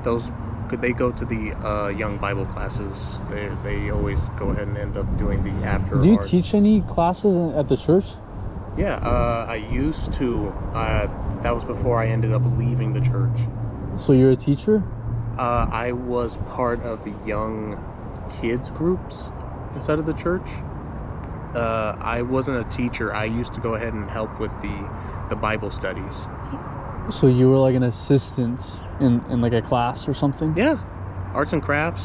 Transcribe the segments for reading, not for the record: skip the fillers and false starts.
those they go to the young Bible classes. They always go ahead and end up doing the after. Do you arts. teach any classes at the church? Yeah, I used to. That was before I ended up leaving the church. So you're a teacher? I was part of the young kids groups inside of the church. I wasn't a teacher. I used to go ahead and help with the Bible studies. So you were like an assistant in like a class or something? Yeah, arts and crafts.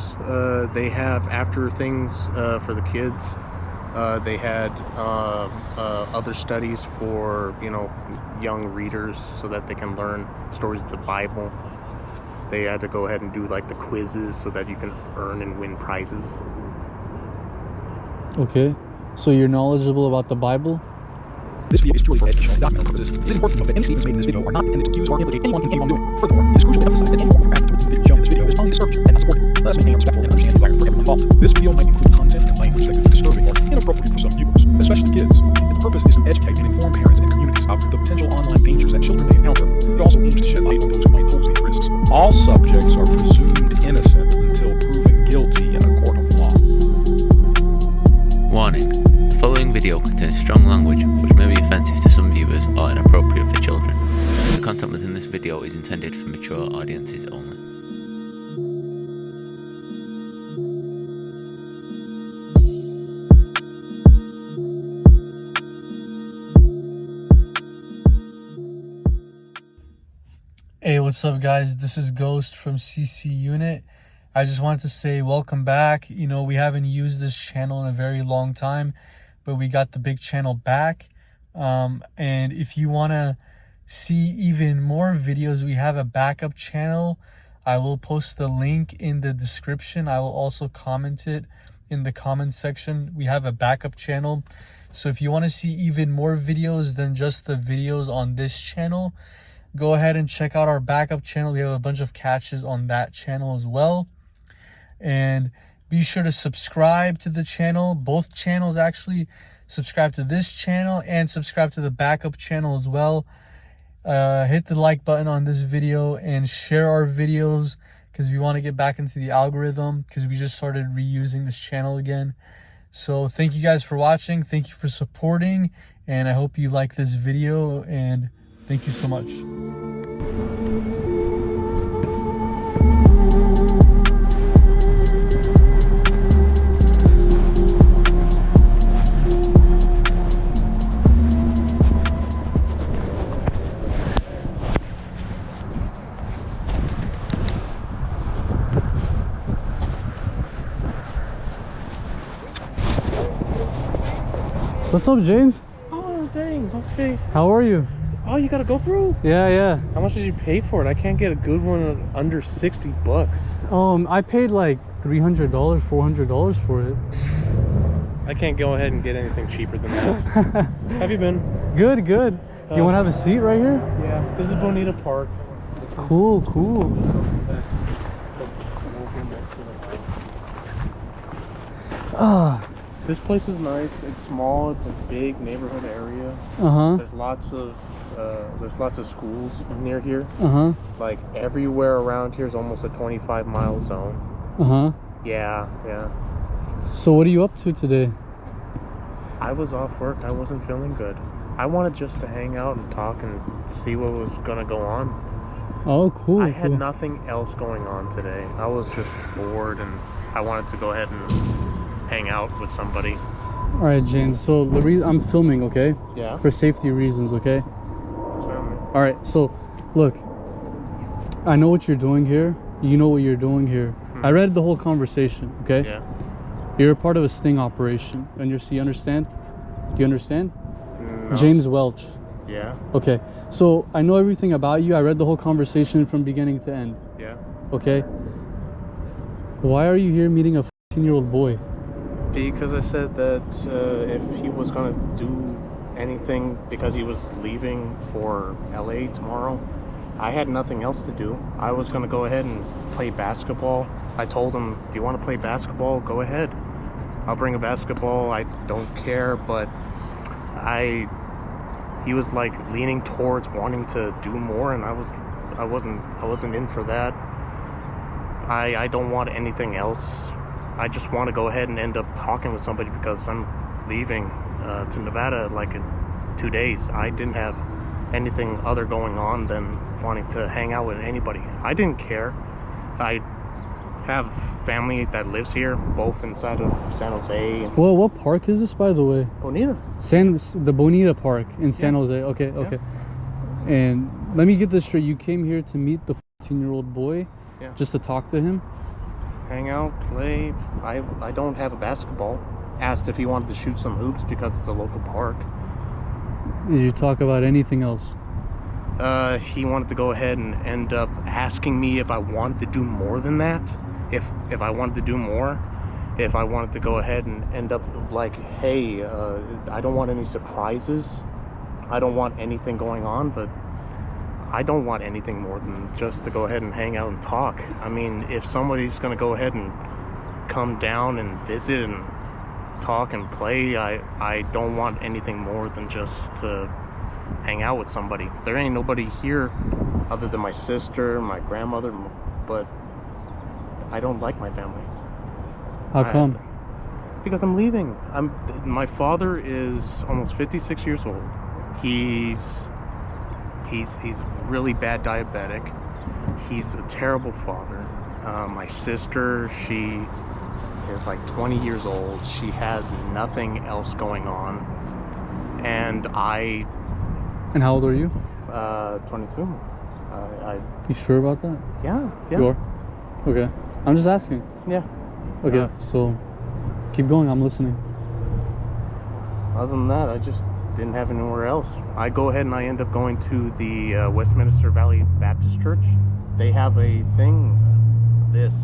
They have after things for the kids. They had other studies for young readers so that they can learn stories of the Bible. They had to go ahead and do like the quizzes so that you can earn and win prizes. Okay. So you're knowledgeable about the Bible? This video is purely for educational and documental purposes. It is important to note that any statements made in this video are not intended to accuse or implicate anyone in any wrongdoing. Furthermore, it is crucial to emphasize that any form of harassment towards individuals shown in this video is only scripture and not supported. Let us maintain a respectful and understanding environment for everyone involved. This video might include content and language that could be disturbing or inappropriate for some viewers, especially kids. If the purpose is to educate and inform parents and communities about the potential online dangers that children may encounter, it also aims to shed light on those who might pose these risks. All subjects are presumed innocent until proven guilty in a court of law. Warning. The following video contains strong language which may be offensive to some viewers or inappropriate for children. The content within this video is intended for mature audiences only. Hey, what's up guys? This is Ghost from CC Unit. I just wanted to say welcome back. We haven't used this channel in a very long time, but we got the big channel back. And if you want to see even more videos, we have a backup channel. I will post the link in the description. I will also comment it in the comment section. We have a backup channel. So if you want to see even more videos than just the videos on this channel, go ahead and check out our backup channel. We have a bunch of catches on that channel as well. And be sure to subscribe to the channel, both channels actually. Subscribe to this channel and subscribe to the backup channel as well. Hit the like button on this video and share our videos because we want to get back into the algorithm because we just started reusing this channel again. So thank you guys for watching. Thank you for supporting, and I hope you like this video, and thank you so much. What's up, James? Oh dang! Okay. How are you? Oh, you got a GoPro? Yeah. How much did you pay for it? I can't get a good one under $60. I paid like $300, $400 for it. I can't go ahead and get anything cheaper than that. Have you been? Good. Do you want to have a seat right here? Yeah. This is Bonita Park. Cool. This place is nice. It's small. It's a big neighborhood area. There's lots of schools near here. Like everywhere around here is almost a 25-mile zone. Yeah. So what are you up to today? I was off work. I wasn't feeling good. I wanted just to hang out and talk and see what was gonna go on. Oh, cool. I had nothing else going on today. I was just bored and I wanted to go ahead and hang out with somebody. All right, James. So I'm filming, okay? Yeah. For safety reasons, okay? So, all right. So, look, I know what you're doing here. You know what you're doing here. I read the whole conversation, okay? yeah. You're a part of a sting operation, and you understand? Do you understand? No. James Welch. Yeah. Okay. So I know everything about you. I read the whole conversation from beginning to end. Yeah. Okay. Why are you here meeting a 14-year-old boy? Because I said that if he was gonna do anything because he was leaving for LA tomorrow, I had nothing else to do. I was gonna go ahead and play basketball. I told him, do you want to play basketball? Go ahead. I'll bring a basketball. I don't care. But he was like leaning towards wanting to do more, and I wasn't in for that. I don't want anything else. I just want to go ahead and end up talking with somebody because I'm leaving to Nevada like in 2 days. I didn't have anything other going on than wanting to hang out with anybody. I didn't care. I have family that lives here, both inside of San Jose and Well, what park is this, by the way? Bonita. The Bonita Park in San Yeah. Jose. Okay. And let me get this straight. You came here to meet the 14-year-old boy, Yeah. just to talk to him. Hang out, play. I don't have a basketball. Asked if he wanted to shoot some hoops because it's a local park. Did you talk about anything else? He wanted to go ahead and end up asking me if I wanted to do more than that. If I wanted to do more. If I wanted to go ahead and end up like, hey, I don't want any surprises. I don't want anything going on, but I don't want anything more than just to go ahead and hang out and talk. I mean, if somebody's going to go ahead and come down and visit and talk and play, I don't want anything more than just to hang out with somebody. There ain't nobody here other than my sister, my grandmother, but I don't like my family. How come? Because I'm leaving. My father is almost 56 years old. He's really bad diabetic. He's a terrible father. My sister, she is like 20 years old. She has nothing else going on. And And how old are you? 22. You sure about that? Yeah. You are? Okay. I'm just asking. Yeah. Okay, so keep going. I'm listening. Other than that, I just didn't have anywhere else. I go ahead and I end up going to the Westminster Valley Baptist Church. They have a thing this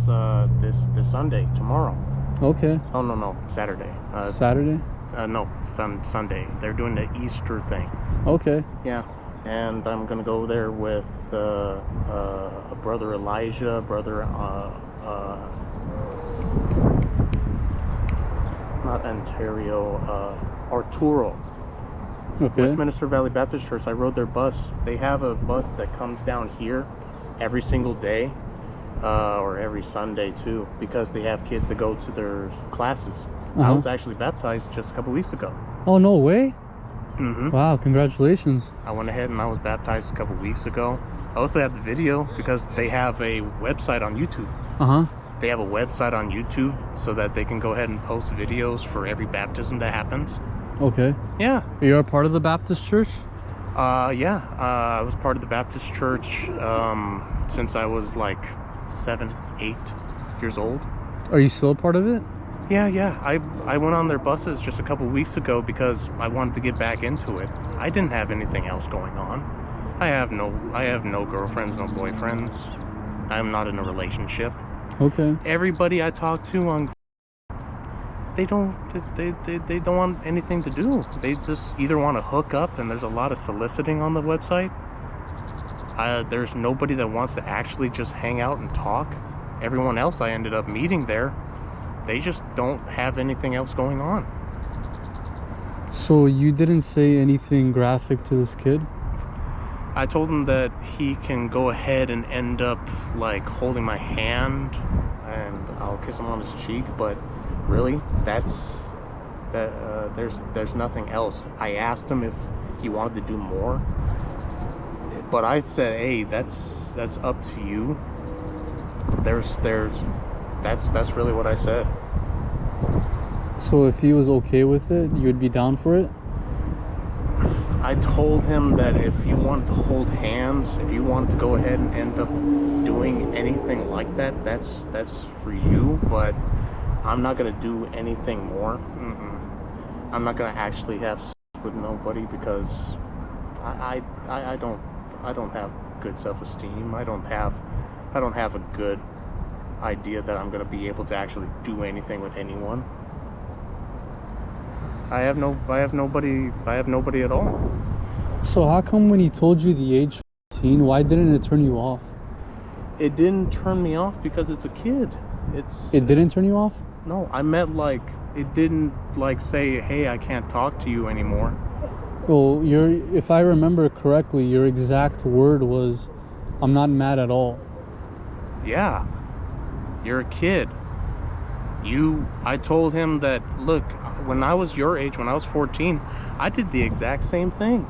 Sunday, tomorrow. Okay. Oh no, Saturday. Saturday? No, Sunday. They're doing the Easter thing. Okay. Yeah, and I'm gonna go there with brother Elijah, brother not Ontario, Arturo. Okay. Westminster Valley Baptist Church. I rode their bus. They have a bus that comes down here every single day, or every Sunday too, because they have kids that go to their classes. I was actually baptized just a couple weeks ago. Oh, no way? Mm-hmm. Wow, congratulations. I went ahead and I was baptized a couple weeks ago. I also have the video because they have a website on YouTube. Uh-huh. They have a website on YouTube so that they can go ahead and post videos for every baptism that happens. Okay. Yeah. You're a part of the Baptist church? Yeah. I was part of the Baptist church since I was like 7, 8 years old. Are you still a part of it? Yeah. I went on their buses just a couple weeks ago because I wanted to get back into it. I didn't have anything else going on. I have no girlfriends, no boyfriends. I'm not in a relationship. Okay. Everybody I talk to on they don't want anything to do. They just either want to hook up, and there's a lot of soliciting on the website. There's nobody that wants to actually just hang out and talk. Everyone else I ended up meeting there, they just don't have anything else going on. So you didn't say anything graphic to this kid? I told him that he can go ahead and end up like holding my hand and I'll kiss him on his cheek, but really there's nothing else. I asked him if he wanted to do more, but I said, hey, that's up to you. That's really what I said. So if he was okay with it, you'd be down for it? I told him that if you wanted to hold hands, if you wanted to go ahead and end up doing anything like that, that's for you, but I'm not gonna do anything more. I'm not gonna actually have sex with nobody because I don't have good self-esteem. I don't have a good idea that I'm gonna be able to actually do anything with anyone. I have nobody at all. So how come when he told you the age 14, why didn't it turn you off? It didn't turn me off because it's a kid. It didn't turn you off? No, I meant like it didn't like say, hey, I can't talk to you anymore. Well, if I remember correctly, your exact word was, I'm not mad at all. Yeah. You're a kid. I told him that, look, when I was your age, when I was 14, I did the exact same thing.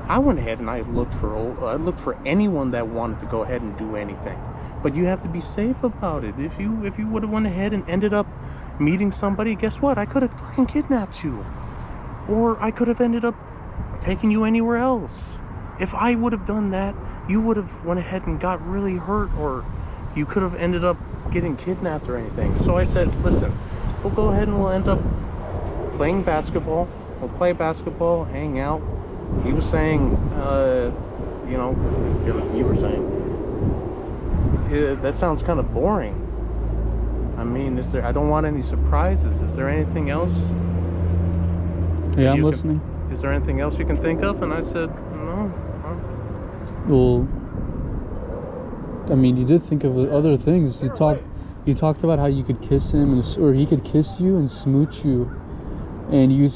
I went ahead and I looked for anyone that wanted to go ahead and do anything. But you have to be safe about it. If you would have went ahead and ended up meeting somebody, guess what? I could have fucking kidnapped you. Or I could have ended up taking you anywhere else. If I would have done that, you would have went ahead and got really hurt, or you could have ended up getting kidnapped or anything. So I said, listen, we'll go ahead and we'll end up playing basketball. We'll play basketball, hang out. He was saying, you know, you were saying, that sounds kind of boring. I mean, I don't want any surprises. Is there anything else? Yeah, I'm listening. Is there anything else you can think of? And I said, no. Well, I mean, you did think of other things. You talked about how you could kiss him, or he could kiss you and smooch you, and you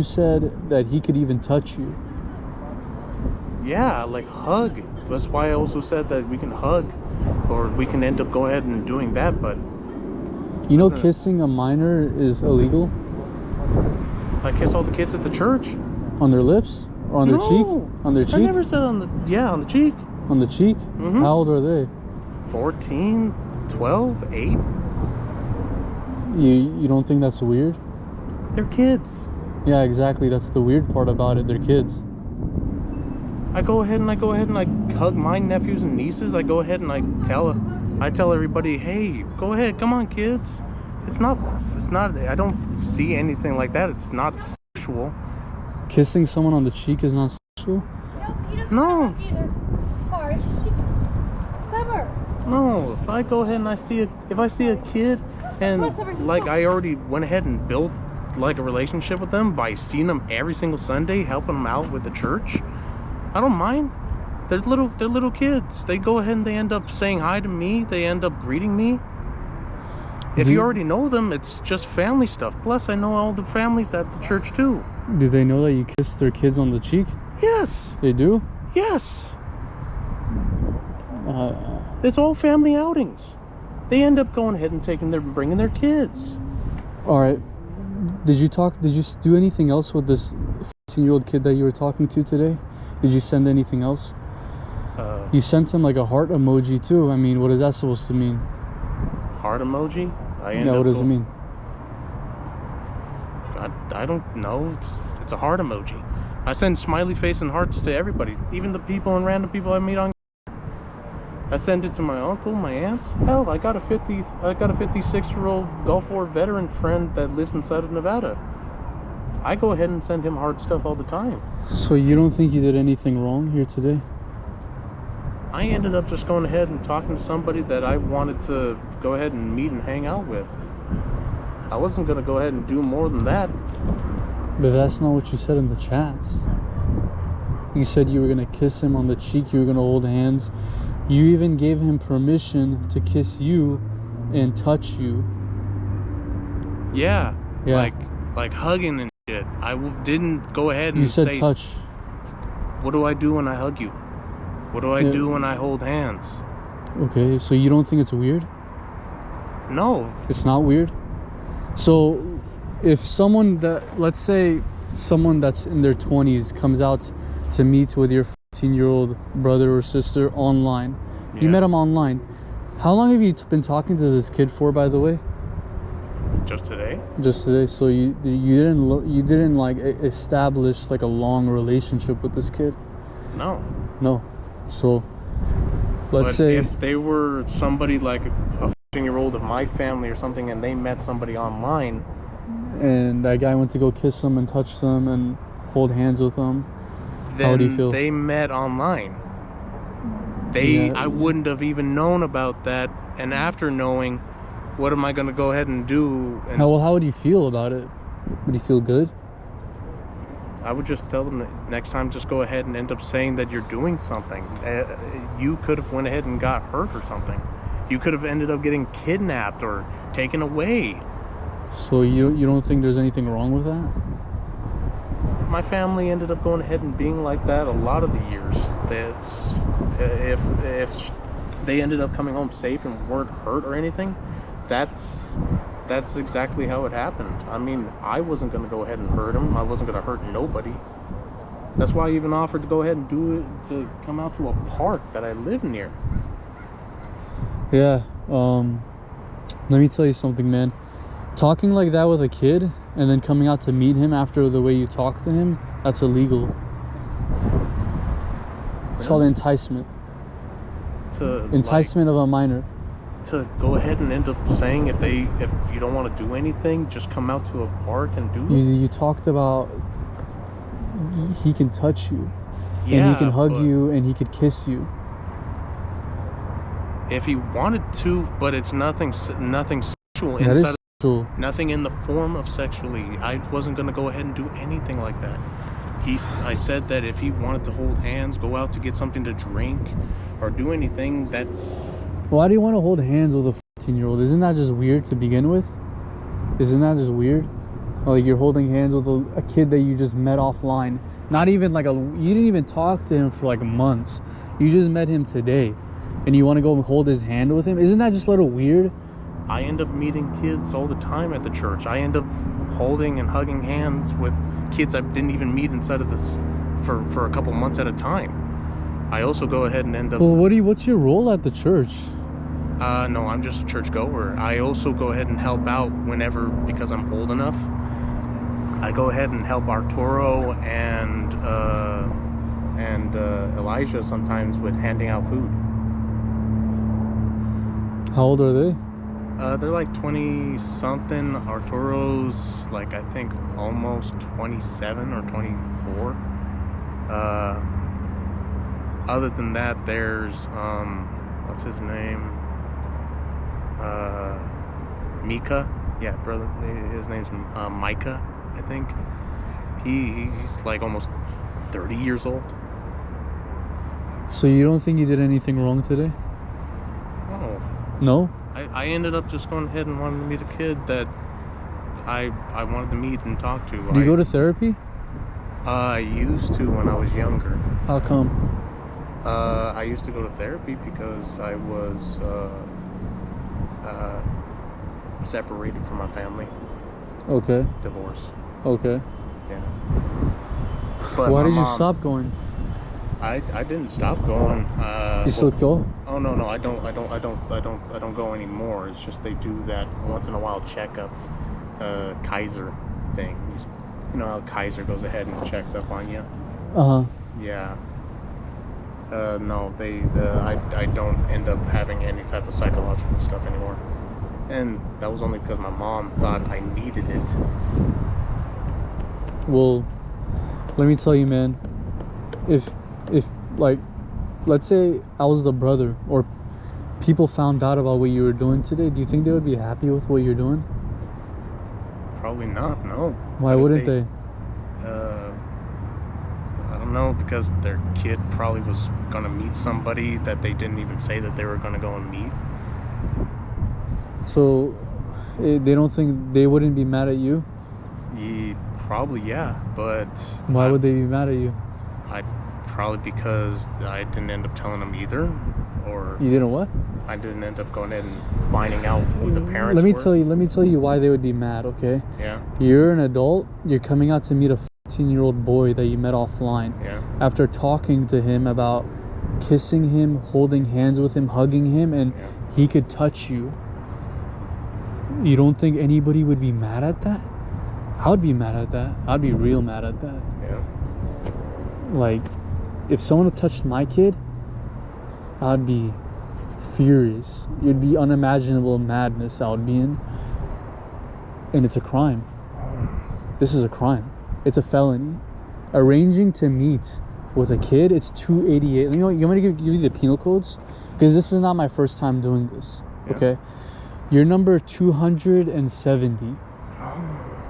said that he could even touch you. Yeah, like hug. That's why I also said that we can hug, or we can end up go ahead and doing that. But you know, kissing a minor is illegal. I kiss all the kids at the church. On their lips? Or on their cheek? On their cheek? I never said on the cheek. On the cheek? Mm-hmm. How old are they? 14, 12, 8. You don't think that's weird? They're kids. Yeah, exactly. That's the weird part about it. They're kids. I go ahead and I hug my nephews and nieces. I go ahead and I tell everybody, hey, go ahead, come on, kids. It's not, I don't see anything like that. It's not sexual. Kissing someone on the cheek is not sexual? No. Sorry, Summer. No, if I go ahead and if I see a kid and like I already went ahead and built like a relationship with them by seeing them every single Sunday, helping them out with the church, I don't mind. They're little kids. They go ahead and they end up saying hi to me. They end up greeting me. If you already know them, it's just family stuff. Plus, I know all the families at the church too. Do they know that you kiss their kids on the cheek? Yes. They do? Yes. It's all family outings. They end up going ahead and bringing their kids. All right. Did you do anything else with this 15-year-old kid that you were talking to today? Did you send anything else? You sent him like a heart emoji too. I mean, what is that supposed to mean? Heart emoji? What does it mean? I don't know. It's a heart emoji. I send smiley face and hearts to everybody, even the people and random people I meet on. I send it to my uncle, my aunts. Hell, I got a 56-year-old Gulf War veteran friend that lives inside of Nevada. I go ahead and send him heart stuff all the time. So you don't think you did anything wrong here today? I ended up just going ahead and talking to somebody that I wanted to go ahead and meet and hang out with. I wasn't going to go ahead and do more than that. But that's not what you said in the chats. You said you were going to kiss him on the cheek, you were going to hold hands. You even gave him permission to kiss you and touch you. Yeah. Like hugging and shit. I didn't go ahead and You said say, touch. What do I do when I hug you? What do I do when I hold hands? Okay, so you don't think it's weird? No. It's not weird? So if someone let's say someone that's in their 20s comes out to meet with your 15-year-old brother or sister online. Yeah. You met him online. How long have you been talking to this kid for, by the way? Just today. Just today. So you didn't like establish like a long relationship with this kid? No. No. So let's say if they were somebody like a 15-year-old of my family or something, and they met somebody online, and that guy went to go kiss them and touch them and hold hands with them, how would you feel? They met online. I wouldn't have even known about that, and after knowing, what am I going to go ahead and do? And how would you feel about it? Would you feel good? I would just tell them that next time, just go ahead and end up saying that you're doing something. You could have went ahead and got hurt or something. You could have ended up getting kidnapped or taken away. So you don't think there's anything wrong with that? My family ended up going ahead and being like that a lot of the years. That's if they ended up coming home safe and weren't hurt or anything, that's exactly how it happened. I mean, I wasn't going to go ahead and hurt him. I wasn't going to hurt nobody. That's why I even offered to go ahead and do it, to come out to a park that I live near. Yeah, let me tell you something, man. Talking like that with a kid and then coming out to meet him after the way you talk to him, that's illegal. It's called enticement. Enticement of a minor. To go ahead and end up saying if you don't want to do anything, just come out to a park and do it. You talked about he can touch you, Yeah, and he can hug but you, and he could kiss you. if he wanted to, but it's nothing sexual That inside. is sexual. Nothing in the form of sexually. I wasn't gonna go ahead and do anything like that. I said that if he wanted to hold hands, go out to get something to drink, or do anything, that's. Why do you want to hold hands with a 14-year-old? Isn't that just weird to begin with? Isn't that just weird? Like you're holding hands with a kid that you just met offline. Not even like you didn't even talk to him for like months. You just met him today, and you want to go and hold his hand with him? Isn't that just a little weird? I end up meeting kids all the time at the church. I end up holding and hugging hands with kids I didn't even meet inside of this for a couple months at a time. I also go ahead and end up. Well, what's your role at the church? No, I'm just a church goer. I also go ahead and help out whenever, because I'm old enough. I go ahead and help Arturo and Elijah sometimes with handing out food. How old are they? They're like 20 something. Arturo's like, I think almost 27 or 24. Other than that, there's what's his name? Mika. Yeah, brother. His name's Micah, I think. He's like almost 30 years old. So you don't think you did anything wrong today? Oh. No? I ended up just going ahead and wanting to meet a kid that I wanted to meet and talk to. Do you go to therapy? I used to when I was younger. How come? I used to go to therapy because I was separated from my family. Okay. Divorce. Okay. Yeah. But why my did you mom- stop going? I didn't stop going. You still go? Oh no, I don't go anymore. It's just they do that once in a while checkup, Kaiser thing. You know how Kaiser goes ahead and checks up on you. Uh-huh. Yeah. No, I don't end up having any type of psychological stuff anymore. And that was only because my mom thought I needed it. Well, let me tell you, man. If like, let's say I was the brother, or people found out about what you were doing today, do you think they would be happy with what you're doing? Probably not, no. Why wouldn't they? I don't know, because their kid probably was going to meet somebody that they didn't even say that they were going to go and meet. So they don't think they wouldn't be mad at you? Probably, yeah, but... Why would they be mad at you? Probably because I didn't end up telling them either, or... You didn't what? I didn't end up going in and finding out who the parents Let were. me tell you why they would be mad, okay? Yeah. You're an adult, you're coming out to meet a 14-year-old boy that you met offline. Yeah. After talking to him about kissing him, holding hands with him, hugging him, and Yeah. he could touch you. You don't think anybody would be mad at that? I would be mad at that. I'd be real mad at that. Yeah. Like, if someone touched my kid, I'd be furious. It'd be unimaginable madness I would be in. And it's a crime. This is a crime. It's a felony. Arranging to meet with a kid, it's 288. You know, you want me to give you the penal codes? Because this is not my first time doing this. Yeah. Okay? You're number 270.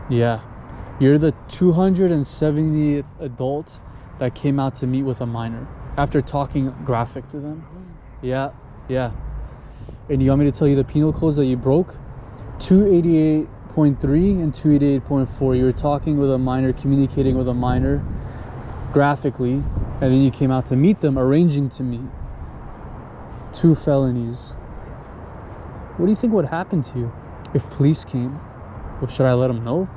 Yeah. You're the 270th adult that came out to meet with a minor after talking graphic to them. Yeah. And you want me to tell you the penal codes that you broke? 288.3 and 288.4. You were talking with a minor, communicating with a minor graphically, and then you came out to meet them, arranging to meet. 2 felonies. What do you think would happen to you if police came? Or should I let them know?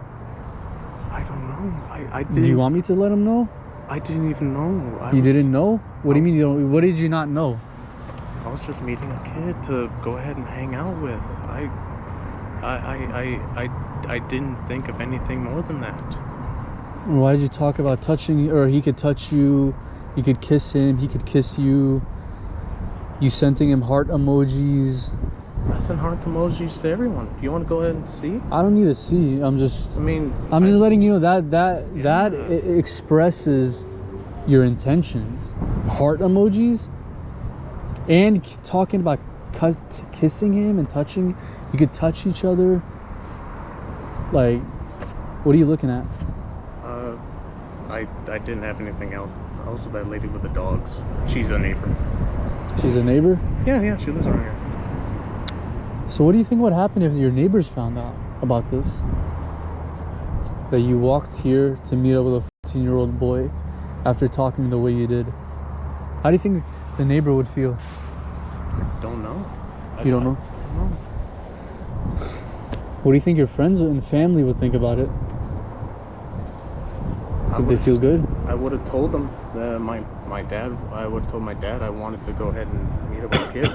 I don't know. I Do didn't. you want me to let them know? I didn't even know. You didn't know? What do you mean you don't? What did you not know? I was just meeting a kid to go ahead and hang out with. I didn't think of anything more than that. Why did you talk about touching, or he could touch you, you could kiss him, he could kiss you, you sending him heart emojis? I sent heart emojis to everyone. You want to go ahead and see? I don't need to see. I'm just I letting you know that it expresses your intentions. Heart emojis, and talking about kissing him and touching. You could touch each other. Like, what are you looking at? I didn't have anything else. Also, that lady with the dogs. She's a neighbor. She's a neighbor? Yeah, she lives around here. So what do you think would happen if your neighbors found out about this? That you walked here to meet up with a 14-year-old boy after talking the way you did. How do you think the neighbor would feel? Don't know. You don't know? I don't know. What do you think your friends and family would think about it? Would they feel good? I would have told them my dad. I would have told my dad I wanted to go ahead and meet up with a kid.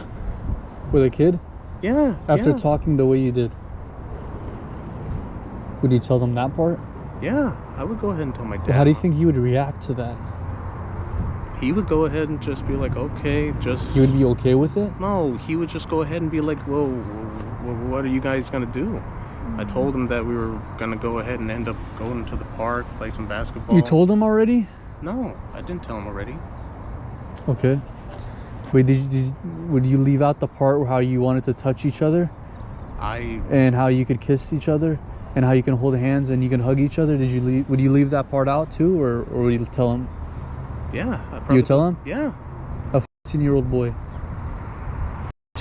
With a kid? Yeah. After yeah. talking the way you did. Would you tell them that part? Yeah, I would go ahead and tell my dad. Well, how do you think he would react to that? He would go ahead and just be like, okay, just... He would be okay with it? No, he would just go ahead and be like, whoa, what are you guys going to do? I told him that we were going to go ahead and end up going to the park, play some basketball. You told him already? No, I didn't tell him already. Okay. Wait, would you leave out the part where how you wanted to touch each other? And how you could kiss each other? And how you can hold hands and you can hug each other? Would you leave that part out too? Or would you tell him? Yeah. You would tell him? Yeah. A 14-year-old boy.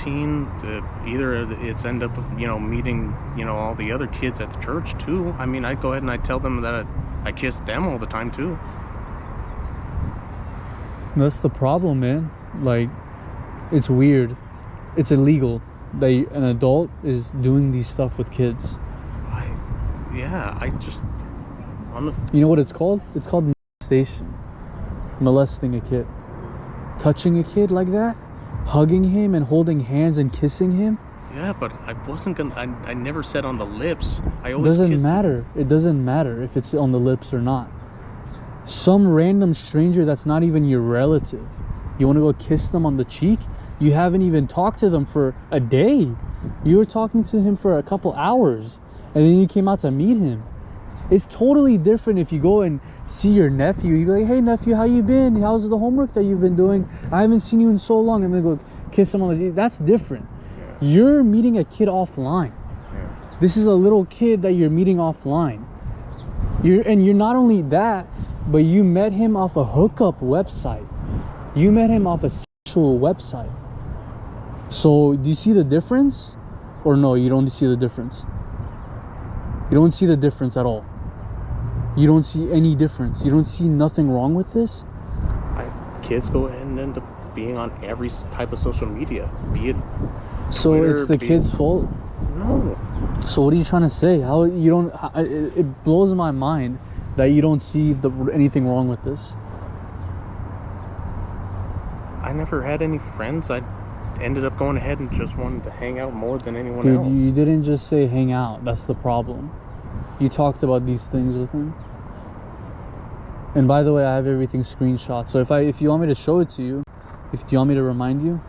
Either it's end up meeting all the other kids at the church too. I mean, I'd go ahead and I'd tell them that I kiss them all the time too. That's the problem, man. Like, it's weird. It's illegal that an adult is doing these stuff with kids. You know what it's called? It's called molestation. Molesting a kid. Touching a kid like that, hugging him and holding hands and kissing him. Yeah, but I wasn't gonna. I never said on the lips. I It always doesn't matter. It doesn't matter if it's on the lips or not. Some random stranger that's not even your relative, you want to go kiss them on the cheek? You haven't even talked to them for a day. You were talking to him for a couple hours, and then you came out to meet him. It's totally different if you go and see your nephew. You go like, hey nephew, how you been? How's the homework that you've been doing? I haven't seen you in so long. And then go kiss him on the... That's different. Yeah. You're meeting a kid offline. Yeah. This is a little kid that you're meeting offline. You're not only that, but you met him off a hookup website. You met him off a sexual website. So do you see the difference? Or no, you don't see the difference? You don't see the difference at all. You don't see any difference. You don't see nothing wrong with this. Kids go ahead and end up being on every type of social media, be it so Twitter, it's the kid's fault? No. So what are you trying to say? How you don't? It blows my mind that you don't see anything wrong with this. I never had any friends. I ended up going ahead and just wanted to hang out more than anyone else. You didn't just say hang out. That's the problem. You talked about these things with him. And by the way, I have everything screenshot. So if you want me to show it to you, do you want me to remind you?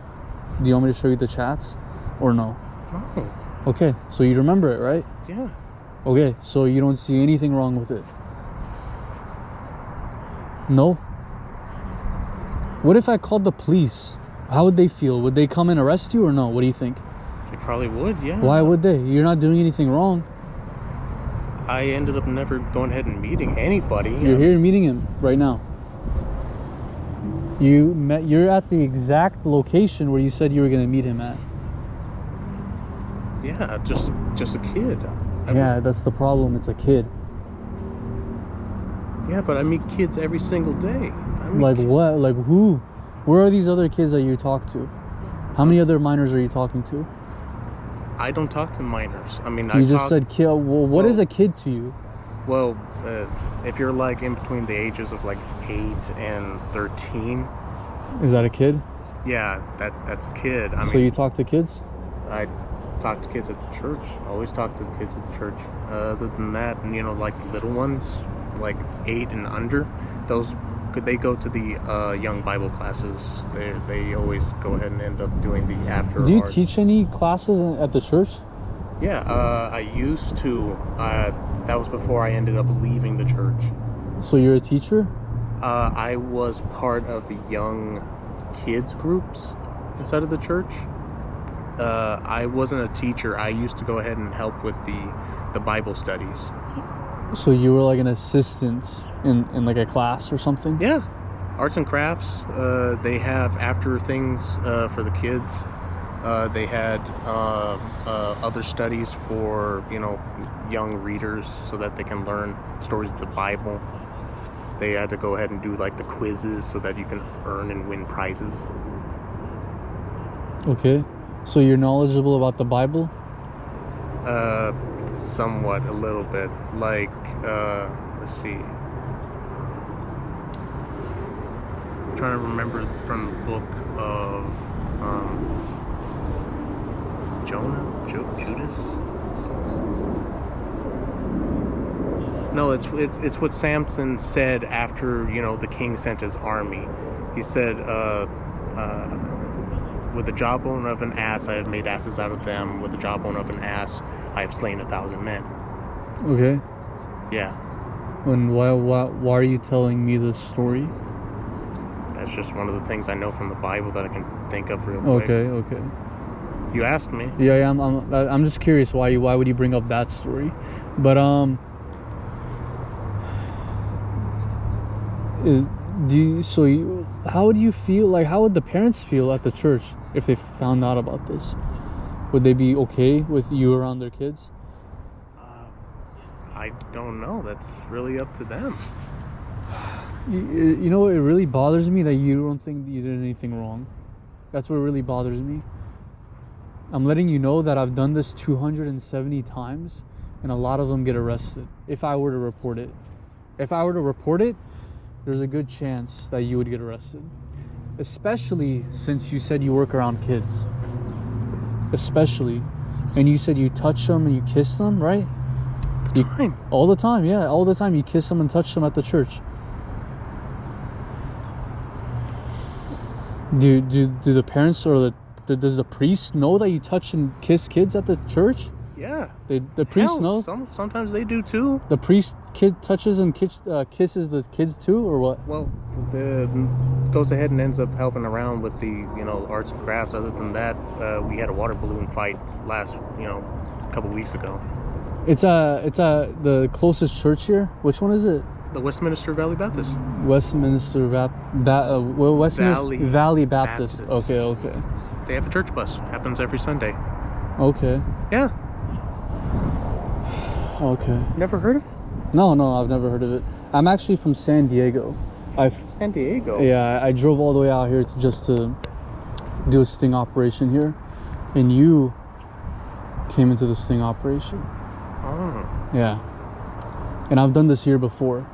Do you want me to show you the chats or no? No. Okay, so you remember it, right? Yeah. Okay, so you don't see anything wrong with it? No? What if I called the police? How would they feel? Would they come and arrest you or no? What do you think? They probably would, yeah. Why would they? You're not doing anything wrong. I ended up never going ahead and meeting anybody. You're here meeting him right now. You're at the exact location where you said you were going to meet him at. Yeah, just a kid. That's the problem. It's a kid. Yeah, but I meet kids every single day. Like what? Like who? Where are these other kids that you talk to? How many other minors are you talking to? I don't talk to minors. I mean, You just said kid. Well, what is a kid to you? Well, if you're like in between the ages of like 8 and 13, Is that a kid? yeah, that's a kid. I So mean, you talk to kids? I talk to kids at the church. Always talk to the kids at the church. Other than that, and like the little ones, like 8 and under, those they go to the young Bible classes. They always go ahead and end up doing the after. Do you arts. teach any classes at the church? Yeah, I used to. That was before I ended up leaving the church. So you're a teacher? I was part of the young kids groups inside of the church. I wasn't a teacher. I used to go ahead and help with the Bible studies. So you were like an assistant in like a class or something? Yeah, arts and crafts. They have after things for the kids. They had other studies for young readers so that they can learn stories of the Bible. They had to go ahead and do like the quizzes so that you can earn and win prizes. Okay. So you're knowledgeable about the Bible? Somewhat, a little bit. Like, let's see. I'm trying to remember from the book of Judas. No, it's what Samson said after the king sent his army. He said, with the jawbone of an ass I have made asses out of them. With the jawbone of an ass I have slain 1,000 men. Okay. Yeah, And why are you telling me this story? that's just one of the things I know from the Bible that I can think of real quick. Okay. You asked me. Yeah, I'm just curious why would you bring up that story? But how would you feel, like how would the parents feel at the church if they found out about this? Would they be okay with you around their kids? I don't know. That's really up to them. You know, it really bothers me that you don't think that you did anything wrong. That's what really bothers me. I'm letting you know that I've done this 270 times and a lot of them get arrested if I were to report it. If I were to report it, there's a good chance that you would get arrested. Especially since you said you work around kids. Especially. And you said you touch them and you kiss them, right? All the time, yeah. All the time you kiss them and touch them at the church. Do the parents or does the priest know that you touch and kiss kids at the church? Yeah. The priest Hell, knows? Sometimes they do too. The priest touches and kisses the kids too, or what? Well, goes ahead and ends up helping around with the arts and crafts. Other than that, we had a water balloon fight last a couple weeks ago. It's the closest church here. Which one is it? The Westminster Valley Baptist. Westminster Valley Baptist. Baptist. Okay. They have a church bus. Happens every Sunday. Okay. Yeah. Okay. Never heard of it? No, I've never heard of it. I'm actually from San Diego. San Diego. Yeah, I drove all the way out here just to do a sting operation here, and you came into the sting operation. Oh. Yeah. And I've done this here before.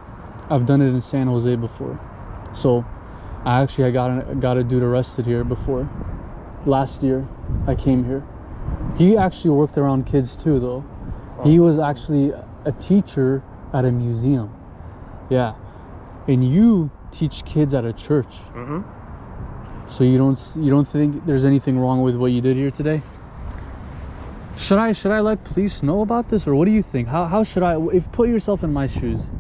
I've done it in San Jose before. So I got a dude arrested here before. Last year I came here. He actually worked around kids too though. Oh. He was actually a teacher at a museum. Yeah. And you teach kids at a church. Mm-hmm. So you don't think there's anything wrong with what you did here today? Should I let police know about this, or what do you think? How should I, put yourself in my shoes,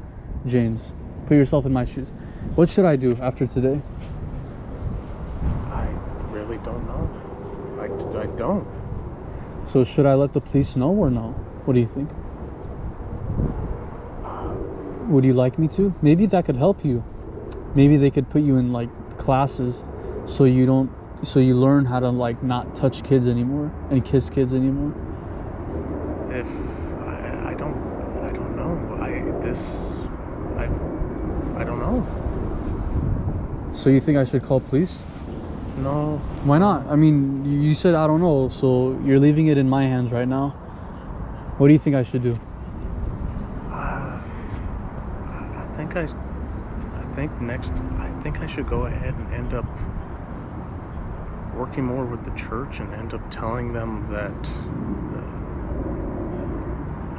James. Put yourself in my shoes. What should I do after today? I really don't know. I don't. So should I let the police know or no? What do you think? Would you like me to? Maybe that could help you. Maybe they could put you in like classes so you learn how to like not touch kids anymore and kiss kids anymore. If I don't know. I don't know. So you think I should call police? No. Why not? I mean, you said I don't know, so you're leaving it in my hands right now. What do you think I should do? I think I should go ahead and end up working more with the church and end up telling them that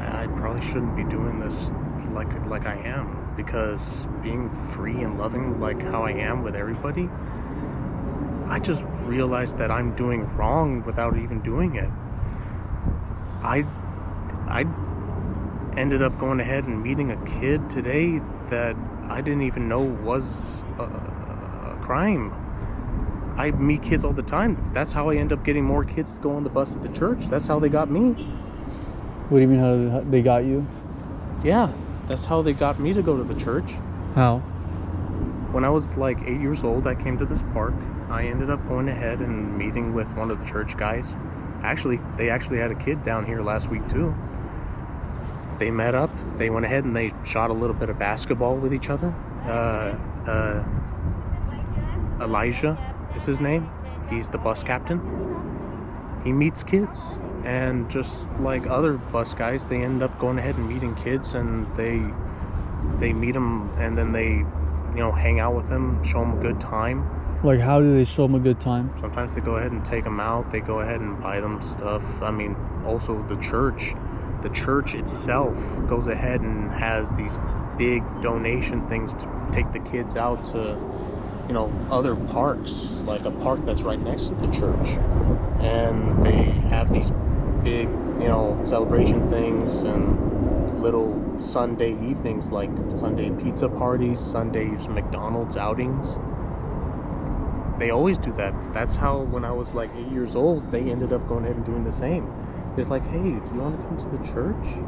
I probably shouldn't be doing this like I am, because being free and loving like how I am with everybody, I just realized that I'm doing wrong without even doing it. I ended up going ahead and meeting a kid today that I didn't even know was a crime. I meet kids all the time. That's how I end up getting more kids to go on the bus at the church. That's how they got me. What do you mean how they got you? Yeah, that's how they got me to go to the church. How? When I was like 8 years old, I came to this park. I ended up going ahead and meeting with one of the church guys. They actually had a kid down here last week too. They met up. They went ahead and they shot a little bit of basketball with each other. Elijah is his name. He's the bus captain. He meets kids, and just like other bus guys, they end up going ahead and meeting kids, and they meet them, and then they hang out with them, show them a good time. Like, how do they show them a good time? Sometimes they go ahead and take them out. They go ahead and buy them stuff. I mean, also the church itself goes ahead and has these big donation things to take the kids out to other parks, like a park that's right next to the church, and they have these big celebration things and little Sunday evenings, like Sunday pizza parties, Sundays McDonald's outings. They always do that. That's how, when I was like 8 years old, they ended up going ahead and doing the same. It's like, hey, do you want to come to the church?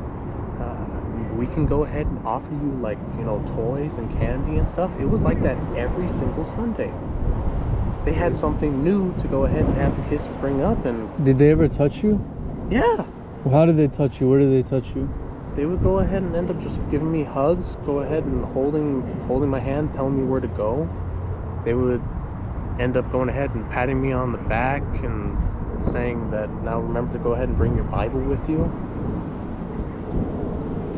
We can go ahead and offer you like toys and candy and stuff. It was like that every single Sunday. They had something new to go ahead and have the kids bring up. And did they ever touch you? Yeah. Well, how did they touch you? Where did they touch you? They would go ahead and end up just giving me hugs, go ahead and holding my hand, telling me where to go. They would end up going ahead and patting me on the back and saying that, now remember to go ahead and bring your Bible with you.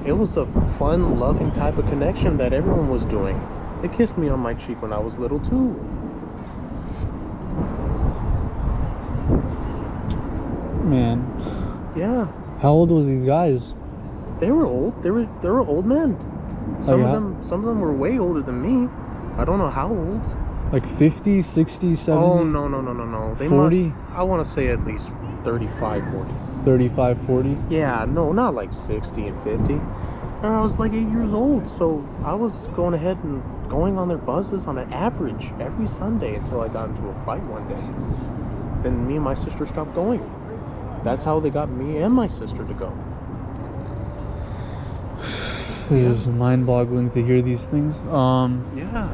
It was a fun, loving type of connection that everyone was doing. They kissed me on my cheek when I was little too. Man. Yeah. How old was these guys? They were old. They were old men. Some yeah? of them were way older than me. I don't know how old. Like 50, 60, 70? Oh, no. They 40? must, I want to say at least 35, 40. 35, 40? Yeah, no, not like 60 and 50. And I was like 8 years old, so I was going ahead and going on their buses on an average every Sunday until I got into a fight one day. Then me and my sister stopped going. That's how they got me and my sister to go. It's just mind-boggling to hear these things. Yeah.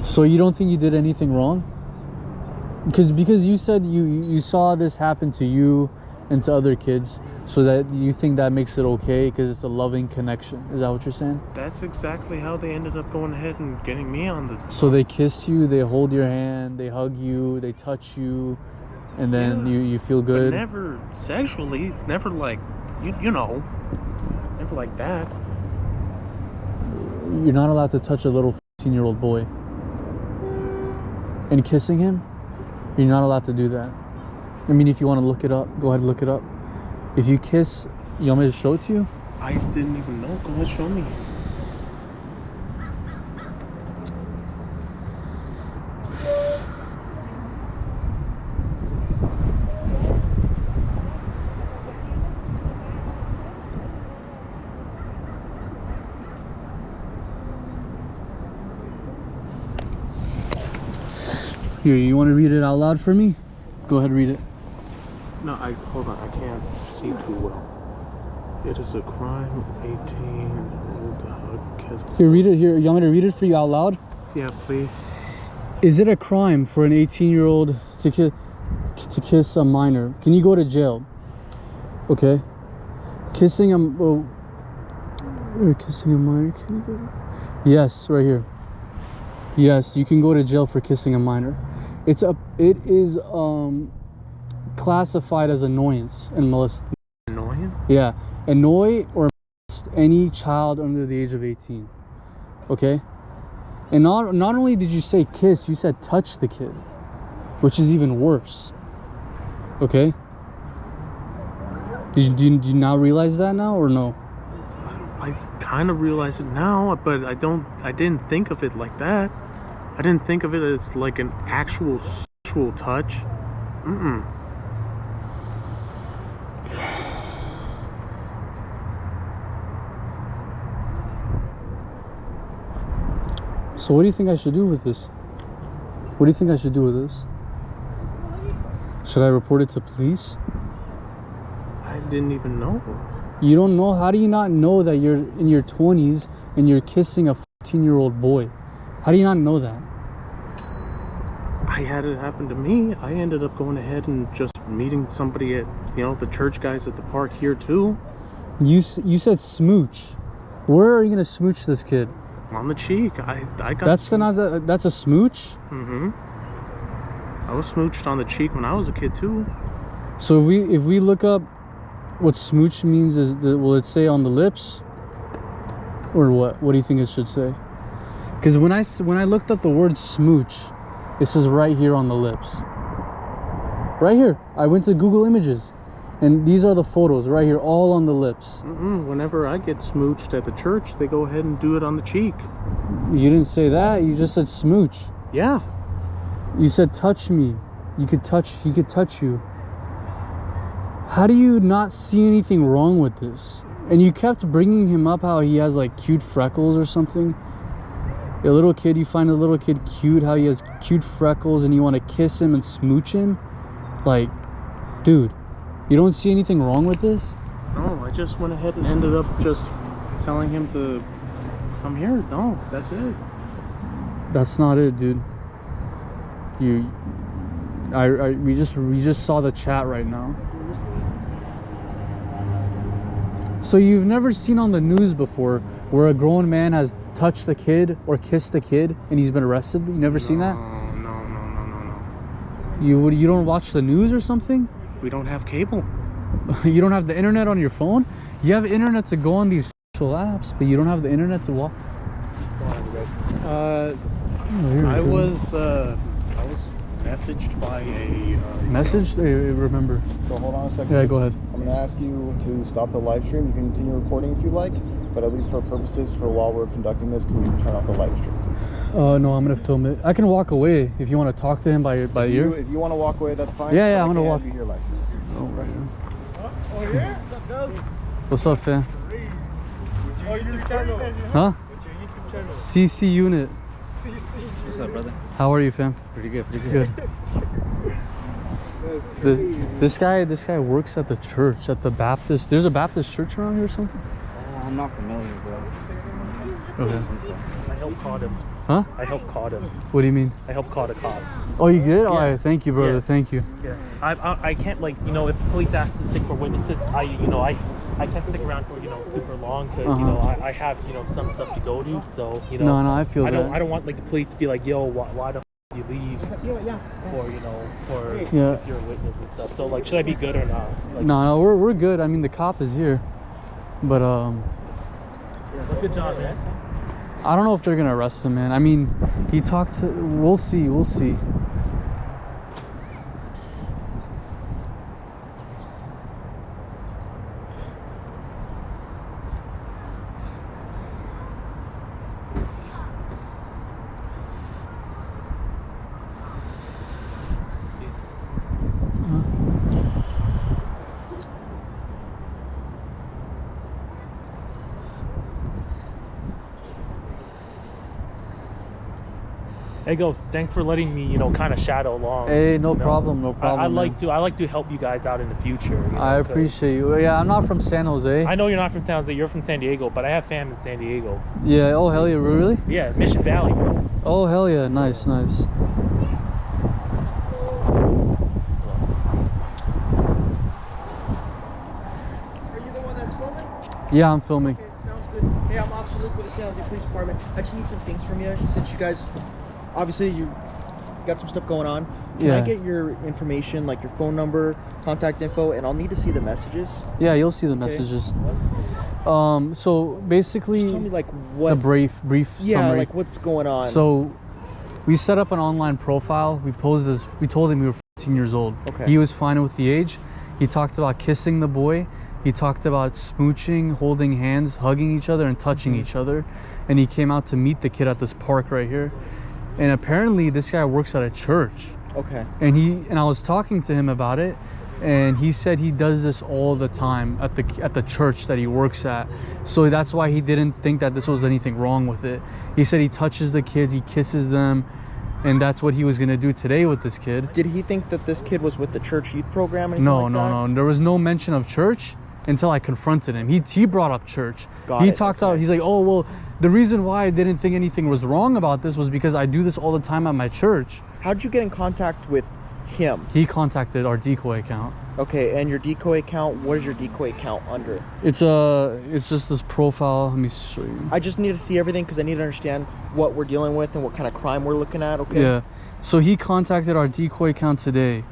So you don't think you did anything wrong? Because you said you saw this happen to you and to other kids, so that you think that makes it okay because it's a loving connection. Is that what you're saying? That's exactly how they ended up going ahead and getting me on the... So they kiss you, they hold your hand, they hug you, they touch you, and then you feel good? But never sexually, never like, never like that. You're not allowed to touch a little 15-year-old boy. And kissing him, you're not allowed to do that. I mean, if you want to look it up, go ahead and look it up. If you kiss, you want me to show it to you? I didn't even know. Go ahead, show me. Here, you want to read it out loud for me? Go ahead, read it. No, hold on. I can't see too well. It is a crime. 18. Here, read it. Here, you want me to read it for you out loud? Yeah, please. Is it a crime for an 18-year-old to kiss a minor? Can you go to jail? Okay. Kissing a minor. Can you go? Yes, right here. Yes, you can go to jail for kissing a minor. It is classified as annoyance and molest. Annoying? Yeah, annoy or molest any child under the age of 18. Okay, and not only did you say kiss, you said touch the kid, which is even worse. Okay. Do you now realize that now or no? I kind of realize it now, but I didn't think of it like that. I didn't think of it as like an actual sexual touch. So what do you think I should do with this? What do you think I should do with this? Should I report it to police? I didn't even know. You don't know? How do you not know that you're in your 20s and you're kissing a 14-year-old boy? How do you not know that? I had it happen to me. I ended up going ahead and just meeting somebody at, the church guys at the park here too. You said smooch. Where are you gonna smooch this kid? On the cheek. I got. That's a smooch. I was smooched on the cheek when I was a kid too. So if we look up what smooch means, will it say on the lips, or what? What do you think it should say? Because when I looked up the word smooch, it says right here on the lips. Right here. I went to Google Images, and these are the photos right here, all on the lips. Whenever I get smooched at the church, they go ahead and do it on the cheek. You didn't say that. You just said smooch. Yeah. You said touch me. He could touch you. How do you not see anything wrong with this? And you kept bringing him up how he has like cute freckles or something. A little kid, you find a little kid cute, how he has cute freckles, and you want to kiss him and smooch him. Like, dude, you don't see anything wrong with this? No, I just went ahead and ended up just telling him to come here. No, that's it. That's not it, dude. We just saw the chat right now. So you've never seen on the news before where a grown man has touched the kid or kissed the kid and he's been arrested? You never seen that? No. You don't watch the news or something? We don't have cable. You don't have the internet on your phone? You have internet to go on these social apps, but you don't have the internet to watch. I was messaged by a message. I remember. So hold on a second. Yeah, go ahead. I'm going to ask you to stop the live stream. You can continue recording if you like, but at least for purposes for while we're conducting this, can you turn off the live stream, please? No, I'm going to film it. I can walk away if you want to talk to him by ear. If you want to walk away, that's fine. Yeah, I'm going to walk. Be here live. Oh, right. Oh yeah? What's up, guys? What's up, fam? What's your YouTube channel? Huh? What's your YouTube channel? CC Unit. CC. What's up, brother? How are you, fam? Pretty good. This guy works at the church, at the Baptist. There's a Baptist church around here or something? I'm not familiar, bro. Okay. I helped caught him. Huh? I helped caught him. What do you mean? I helped call the cops. Oh, you did? All Yeah. right. Thank you, brother. Yeah. Thank you. Yeah. I can't, like, if the police ask to stick for witnesses, I can't stick around for, super long because, I have, some stuff to go to. So, No, I feel that. I don't want, like, the police to be like, yo, why the f you leave for if you're a witness and stuff. So, like, should I be good or not? Like, No, we're good. I mean, the cop is here, but good job, man. I don't know if they're gonna arrest him, man. I mean, he talked to. We'll see. Hey, Ghost, thanks for letting me, kind of shadow along. Hey, no problem. I like to help you guys out in the future. I appreciate you. Yeah, I'm not from San Jose. I know you're not from San Jose. You're from San Diego, but I have fam in San Diego. Yeah. Oh hell yeah, really? Yeah, Mission Valley, bro. Oh hell yeah, nice. Are you the one that's filming? Yeah, I'm filming. Okay, sounds good. Hey, I'm Officer Luke with the San Jose Police Department. I just need some things from you since you guys, obviously, got some stuff going on. Can I get your information, like your phone number, contact info, and I'll need to see the messages. Yeah, you'll see the messages. So basically, Just tell me like what the brief summary. like what's going on. So we set up an online profile. We told him we were 15 years old. Okay. He was fine with the age. He talked about kissing the boy. He talked about smooching, holding hands, hugging each other, and touching each other. And he came out to meet the kid at this park right here. And apparently this guy works at a church. Okay. And I was talking to him about it, and he said he does this all the time at the church that he works at. So that's why he didn't think that this was anything wrong with it. He said he touches the kids, he kisses them, and that's what he was gonna do today with this kid. Did he think that this kid was with the church youth program? Or anything No, like no, that? no. There was no mention of church until I confronted him. He brought up church. He talked out. He's like, oh well, the reason why I didn't think anything was wrong about this was because I do this all the time at my church. How did you get in contact with him? He contacted our decoy account. Okay, and your decoy account, what is your decoy account under? It's just this profile. Let me show you. I just need to see everything because I need to understand what we're dealing with and what kind of crime we're looking at, okay? Yeah. So he contacted our decoy account today.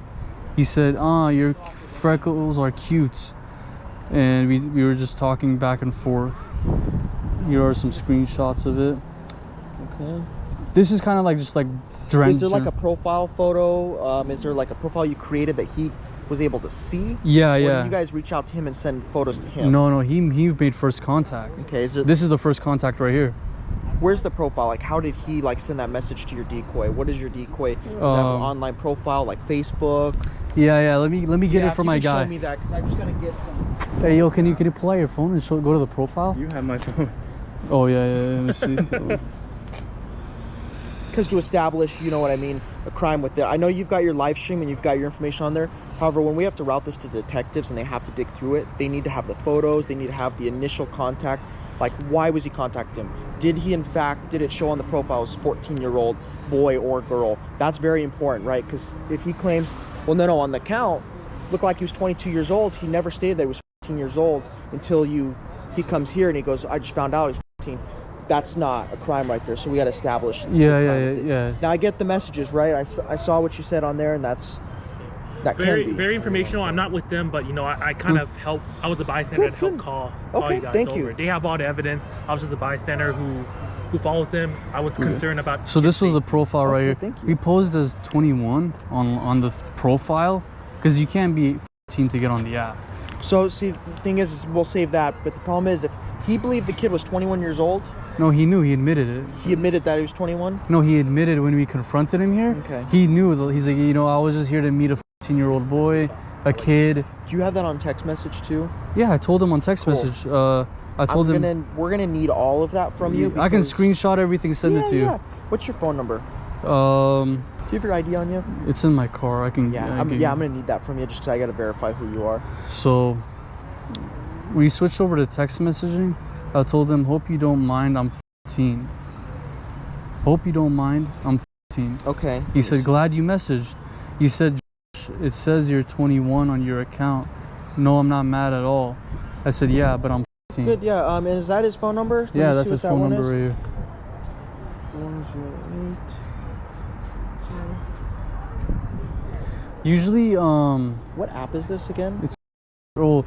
He said, your freckles are cute. And we were just talking back and forth. Here are some screenshots of it. Okay. This is kind of like just like drenched. Is there like a profile photo? Is there like a profile you created that he was able to see? Yeah, or yeah. did you guys reach out to him and send photos to him? No, he made first contact. Okay, this is the first contact right here. Where's the profile? Like, how did he like send that message to your decoy? What is your decoy? Does it have an online profile like Facebook? Yeah. Let me get it for my guy. Show me that because I just gotta get some. Hey, yo, can you pull out your phone and go to the profile? You have my phone. Oh yeah. Let me see. Because to establish, you know what I mean, a crime with it. I know you've got your live stream and you've got your information on there. However, when we have to route this to detectives and they have to dig through it, they need to have the photos. They need to have the initial contact. Like, why was he contacting him? Did it show on the profile as 14-year-old boy or girl? That's very important, right? Because if he claims, well, no, on the account, looked like he was 22 years old. He never stated that he was 14 years old until he comes here and he goes, I just found out he's 14. That's not a crime right there. So we got to establish. Yeah. Now I get the messages, right? I saw what you said on there, and that very informational. I'm not with them, but you know, I kind of help. I was a bystander and helped call you guys over. They have all the evidence. I was just a bystander who follows them. I was concerned about. So this was the profile right here. Thank you. We posed as 21 on the profile because you can't be 14 to get on the app. So see, the thing is we'll save that. But the problem is if he believed the kid was 21 years old. No, he knew. He admitted it. He admitted that he was 21? No, he admitted when we confronted him here. Okay. He knew. He's like, I was just here to meet a 14-year-old boy, a kid. Do you have that on text message too? Yeah, I told him on text message. I told him. We're gonna need all of that from you. I can screenshot everything, send it to you. What's your phone number? Do you have your ID on you? It's in my car. I can. I'm gonna need that from you just because I gotta verify who you are. So we switched over to text messaging. I told him, hope you don't mind, I'm 14. Hope you don't mind, I'm 14. Okay. He said, glad you messaged. He said, it says you're 21 on your account. No, I'm not mad at all. I said, yeah, but I'm 14. Good, yeah. And is that his phone number? Yeah, that's his phone number right here. 108. Usually, what app is this again? It's the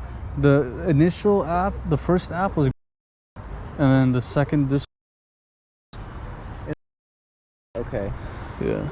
initial app, the first app was, and then the second this. Okay. Yeah.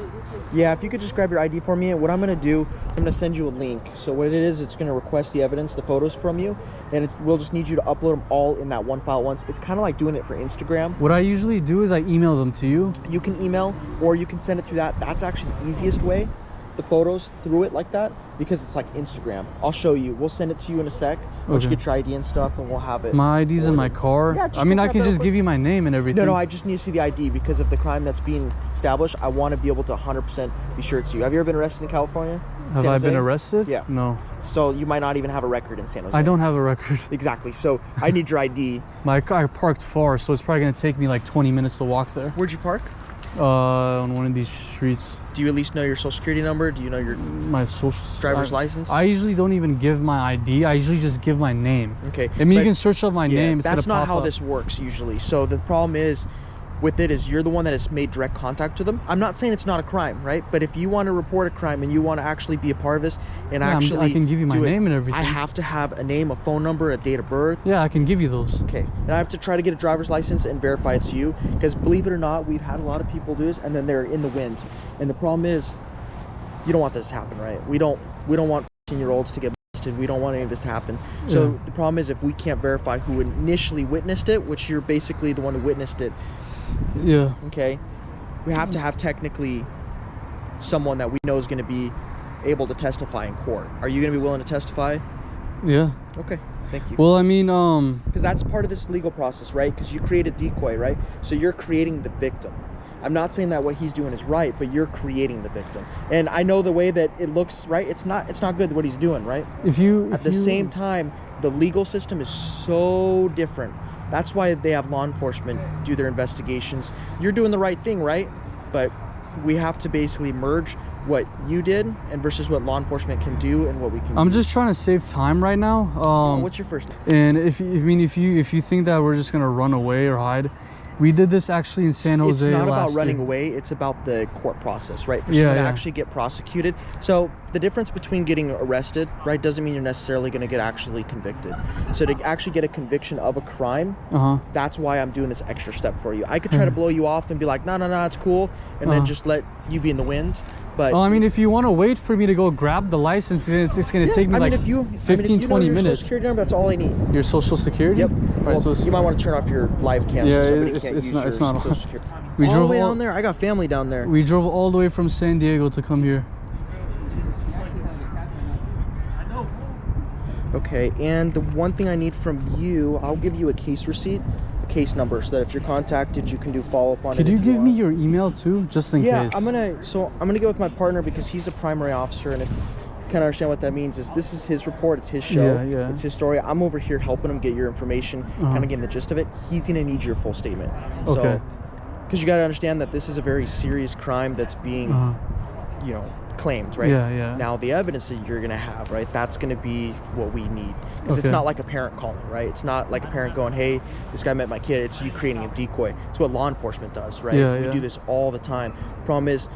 Yeah, if you could just grab your ID for me, and what I'm going to do, I'm going to send you a link. So what it is, it's going to request the evidence, the photos from you, and we'll just need you to upload them all in that one file at once. It's kind of like doing it for Instagram. What I usually do is I email them to you. You can email, or you can send it through that. That's actually the easiest way, the photos through it like that, because it's like Instagram. I'll show you. We'll send it to you in a sec. Once you get your ID and stuff, and we'll have it. My ID's in my car. Yeah, I mean, I can just give you my name and everything. No, I just need to see the ID because of the crime that's being established. I want to be able to 100% be sure it's you. Have you ever been arrested in California? Have I been arrested? Yeah. No. So you might not even have a record in San Jose. I don't have a record. Exactly. So I need your ID. My car parked far, so it's probably going to take me like 20 minutes to walk there. Where'd you park? On one of these streets. Do you at least know your social security number? Do you know your driver's license? I usually don't even give my ID. I usually just give my name. Okay. I mean, you can search up my name. That's not how this works usually. So the problem is, with it is you're the one that has made direct contact to them. I'm not saying it's not a crime, right? But if you want to report a crime and you want to actually be a part of this and actually I can give you my name and everything. I have to have a name, a phone number, a date of birth. Yeah, I can give you those. Okay. And I have to try to get a driver's license and verify it's you, because believe it or not, we've had a lot of people do this and then they're in the wind. And the problem is, you don't want this to happen, right? We don't want 15-year-olds to get busted. We don't want any of this to happen. So the problem is, if we can't verify who initially witnessed it, which you're basically the one who witnessed it. Yeah. Okay. We have to have technically someone that we know is going to be able to testify in court. Are you going to be willing to testify? Yeah. Okay. Thank you. Well, I mean, because that's part of this legal process, right? Because you create a decoy, right? So you're creating the victim. I'm not saying that what he's doing is right, but you're creating the victim. And I know the way that it looks, right? It's not good what he's doing, right? At the same time, the legal system is so different. That's why they have law enforcement do their investigations. You're doing the right thing, right? But we have to basically merge what you did and versus what law enforcement can do and what we can. I'm just trying to save time right now. What's your first name? And if you think that we're just gonna run away or hide, we did this actually in San Jose. It's not last about running year. away. It's about the court process, right? For someone to actually get prosecuted. So the difference between getting arrested, right, doesn't mean you're necessarily going to get actually convicted. So to actually get a conviction of a crime, that's why I'm doing this extra step for you. I could try to blow you off and be like, no, it's cool, and then just let you be in the wind. But I mean, if you want to wait for me to go grab the license, it's going to take me like 15, 20 minutes. Social security number, that's all I need. Your social security? Yep. Right, well, you might want to turn off your live cam so somebody can't use your social security. We all drove the way down there. I got family down there. We drove all the way from San Diego to come here. Okay, and the one thing I need from you, I'll give you a case receipt, a case number, so that if you're contacted, you can do follow-up on it. Could you give me your email too, just in case? Yeah, I'm gonna go with my partner because he's a primary officer, and if you kind of understand what that means, is this is his report, it's his show, it's his story. I'm over here helping him get your information, kind of getting the gist of it. He's gonna need your full statement. Okay. So, because you got to understand that this is a very serious crime that's being, claimed, right? Yeah. Now the evidence that you're gonna have, right? That's gonna be what we need, because it's not like a parent calling, right? It's not like a parent going, "Hey, this guy met my kid." It's you creating a decoy. It's what law enforcement does, right? We do this all the time. The problem is,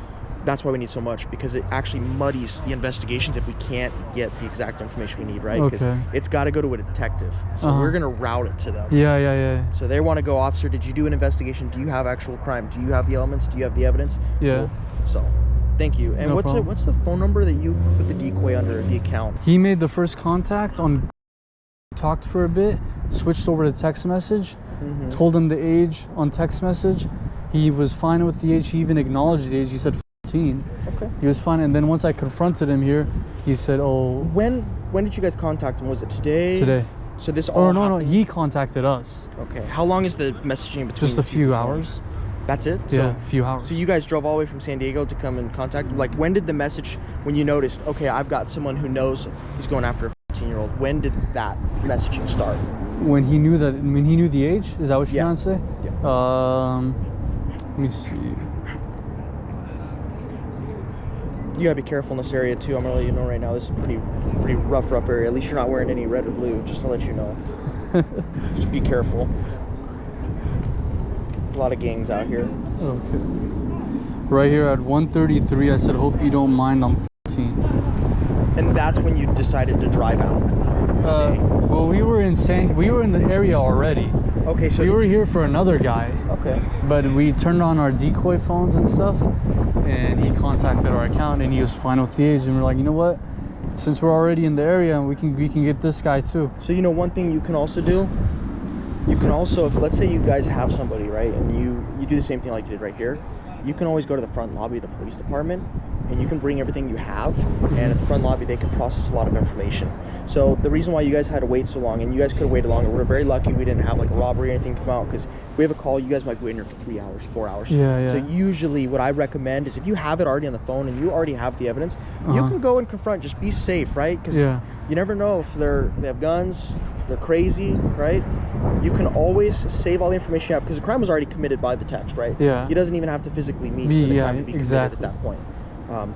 that's why we need so much, because it actually muddies the investigations if we can't get the exact information we need, right? Because it's got to go to a detective, so we're gonna route it to them. Yeah. So they want to go, "Officer, did you do an investigation? Do you have actual crime? Do you have the elements? Do you have the evidence?" Yeah. So thank you. And No what's the phone number that you put the decoy under the account? He made the first contact on, talked for a bit, switched over to text message, told him the age on text message. He was fine with the age. He even acknowledged the age. He said 14. Okay. He was fine. And then once I confronted him here, he said, "Oh." When did you guys contact him? Was it today? Today. So this all no, he contacted us. Okay. How long is the messaging between? Just a few hours. That's it? Yeah, a few hours. So you guys drove all the way from San Diego to come and contact? Like, when did the message, when you noticed, okay, I've got someone who knows he's going after a 15-year-old, when did that messaging start? When he knew the age? Is that what you're trying to say? Yeah. Let me see. You gotta be careful in this area too. I'm gonna let you know right now, this is a pretty rough area. At least you're not wearing any red or blue, just to let you know. Just be careful. A lot of gangs out here. Okay. Right here at 133, I said, "Hope you don't mind, I'm 14. And that's when you decided to drive out today? Well, we were in the area already. Okay, so we were here for another guy. Okay. But we turned on our decoy phones and stuff, and he contacted our account, and he was fine with the age, and we're like, you know what? Since we're already in the area, we can get this guy too. So one thing you can also do. You can also, if let's say you guys have somebody, right, and you do the same thing like you did right here, you can always go to the front lobby of the police department, and you can bring everything you have, and at the front lobby they can process a lot of information. So the reason why you guys had to wait so long, and you guys could have waited longer, we're very lucky we didn't have like a robbery or anything come out, because if we have a call, you guys might be waiting here for 3 hours, 4 hours. Yeah. So usually what I recommend is if you have it already on the phone and you already have the evidence, you can go and confront, just be safe, right? Because you never know if they have guns, they're crazy, right? You can always save all the information you have, because the crime was already committed by the text, right? Yeah. He doesn't even have to physically meet for the crime to be committed at that point.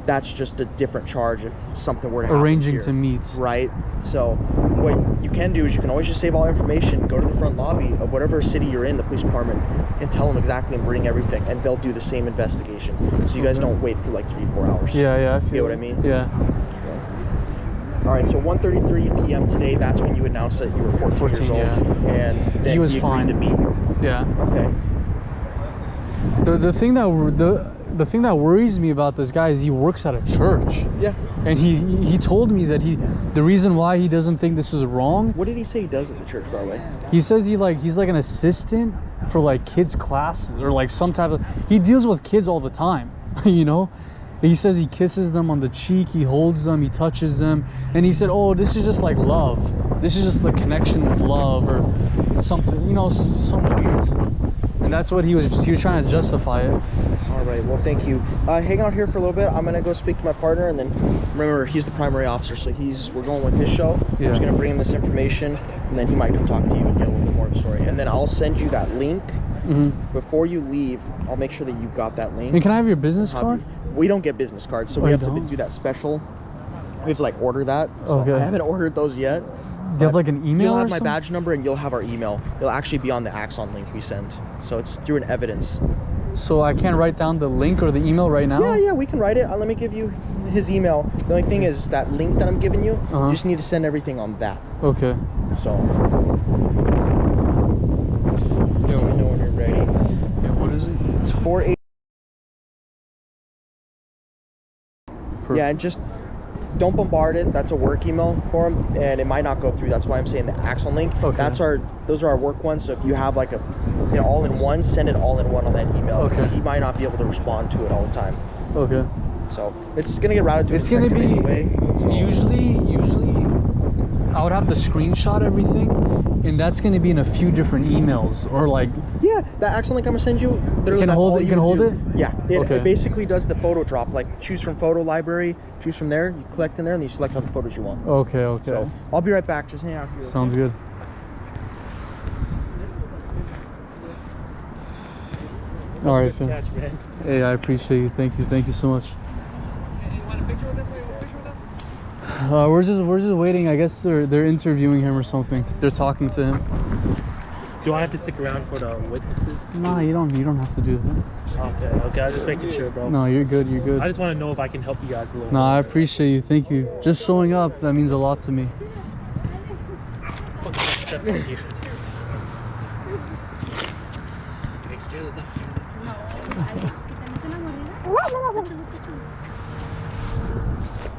That's just a different charge if something were to happen Arranging here, to meet. right? So what you can do is you can always just save all information, go to the front lobby of whatever city you're in, the police department, and tell them exactly and bring everything, and they'll do the same investigation. So you guys don't wait for like 3-4 hours. Yeah, I feel You get what I mean? Yeah. All right, so 1:33 p.m. today, that's when you announced that you were 14 years old, and then He was agreed fine. to meet. Yeah. Okay. The thing that worries me about this guy is he works at a church. Yeah. And he told me that the reason why he doesn't think this is wrong. What did he say he does at the church, by the way? He says he's like an assistant for like kids classes or like some type of. He deals with kids all the time, you know. He says he kisses them on the cheek, he holds them, he touches them, and he said, "Oh, this is just like love. This is just the connection with love or something, you know, some weird." And that's what he was trying to justify it. All right, well, thank you. Hang out here for a little bit. I'm gonna go speak to my partner, and then remember, he's the primary officer, so we're going with his show. Yeah. I'm just gonna bring him this information, and then he might come talk to you and get a little bit more of the story. And then I'll send you that link. Before you leave, I'll make sure that you got that link. And can I have your business card? We don't get business cards, so Oh, we you have to don't? do that special. We have to like order that. So Okay. I haven't ordered those yet. Do you have like an email You'll or have my something? badge number and you'll have our email. It'll actually be on the Axon link we sent. So it's through an evidence. So I can't write down the link or the email right now? Yeah, we can write it. Let me give you his email. The only thing is that link that I'm giving you, you just need to send everything on that. Okay. So. Let me know when you're ready. Yeah, what is it? It's 48. Perfect. Yeah, and just don't bombard it. That's a work email for him, and it might not go through. That's why I'm saying the Axon link. Okay. Those are our work ones. So if you have like a all-in-one, send it all-in-one on that email. Okay. Because he might not be able to respond to it all the time. Okay. So it's gonna get routed to. It's gonna be anyway. So. Usually I would have to screenshot everything, and that's gonna be in a few different emails or like. Yeah, that Axon link I'm gonna send you. Literally, that's all You you can hold do. it. Yeah, it Okay. basically does the photo drop. Like choose from photo library, choose from there. You collect in there, and you select all the photos you want. Okay. So I'll be right back. Just hang out here. Sounds good. All right, Finn. Catch, man. Hey, I appreciate you. Thank you so much. You want a picture with them? We're just waiting. I guess they're interviewing him or something. They're talking to him. Do I have to stick around for the witnesses? Nah, you don't have to do that. Okay. I was just making sure, bro. No, you're good. I just want to know if I can help you guys a little. No, I appreciate you. Thank you. Just showing up, that means a lot to me. Step in here.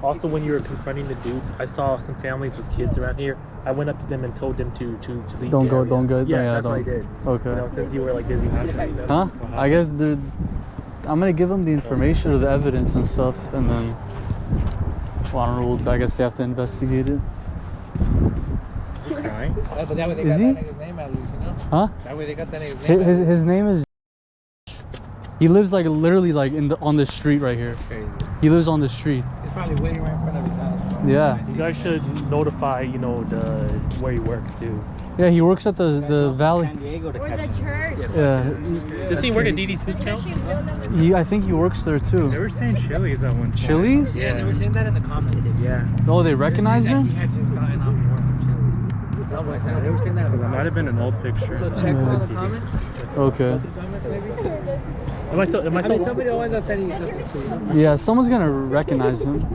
Also, when you were confronting the dude, I saw some families with kids around here. I went up to them and told them to leave. Don't the go. area. Don't go. Yeah, that's don't. what I did. Okay. You know, since you were like busy. Huh? I guess I'm gonna give them the information or the evidence and stuff, and then well, I don't know. I guess they have to investigate it. Is he crying? But that way they Is got he? that nigga's name at least, you know? Huh? That way they got that nigga's name. His name is. He lives like literally like on the street right here. Crazy. He lives on the street. He's probably waiting right in front of his house. Yeah. You guys should notify, where he works too. Yeah, he works at the Valley. Or the church. Yeah. Does he work at DD's Discounts? I think he works there too. They were saying Chili's at one point. Chili's? Yeah, they were saying that in the comments. Yeah. Oh, they recognize He him? had just gotten off work from Chili's. Something like that. They were saying that in the That might have been an old picture. So check all the comments. Okay. The comments maybe. Am I still? I mean, somebody will end up sending you something too. You know? Yeah, someone's gonna recognize him.